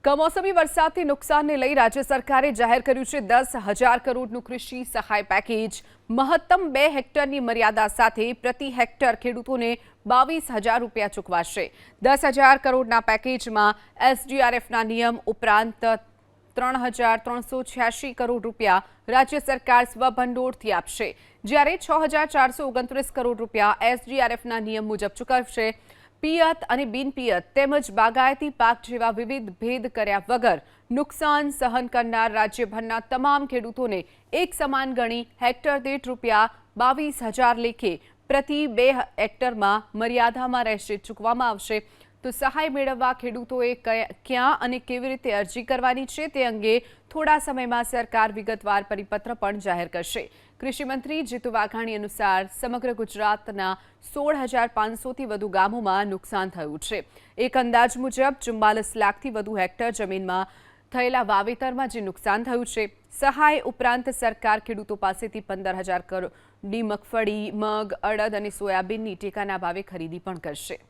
કમોસમી વરસાદથી નુકસાનને લઈ રાજ્ય સરકારે જાહેર કર્યું છે 10,000 કરોડનું કૃષિ સહાય પેકેજ। મહત્તમ 2 હેક્ટરની મર્યાદા સાથે પ્રતિ હેક્ટર ખેડૂતોને 22,000 રૂપિયા ચૂકવાશે। 10,000 કરોડના પેકેજમાં એસડીઆરએફના નિયમ ઉપરાંત 3,386 કરોડ રૂપિયા રાજ્ય સરકાર સ્વભંડોળથી આપશે, જ્યારે 6,429 કરોડ રૂપિયા એસડીઆરએફના નિયમ મુજબ ચૂકવશે। પિયત અને બિનપિયત તેમજ બાગાયતી પાક જેવા વિવિધ ભેદ કર્યા વગર નુકસાન સહન કરનાર રાજ્યભરના તમામ ખેડૂતોને એક સમાન ગણી હેક્ટર દીઠ રૂપિયા 22,000 લેખે પ્રતિ 2 હેક્ટરમાં મર્યાદામાં રહેશે ચૂકવવામાં આવશે। તો સહાય મેળવવા ખેડૂતોએ ક્યાં અને કેવી રીતે અરજી કરવાની છે તે અંગે થોડા સમયમાં સરકાર વિગતવાર પરિપત્ર પણ જાહેર કરશે। કૃષિ મંત્રી જીતુ વાઘાણી અનુસાર સમગ્ર ગુજરાતના 16,500થી વધુ ગામોમાં નુકસાન થયું છે। એક અંદાજ મુજબ 44 લાખથી વધુ હેક્ટર જમીનમાં થયેલા વાવેતરમાં જે નુકસાન થયું છે, સહાય ઉપરાંત સરકાર ખેડૂતો પાસેથી 15,000 કરોડની મગફળી, મગ, અડદ અને સોયાબીનની ટેકાના ભાવે ખરીદી પણ કરશે।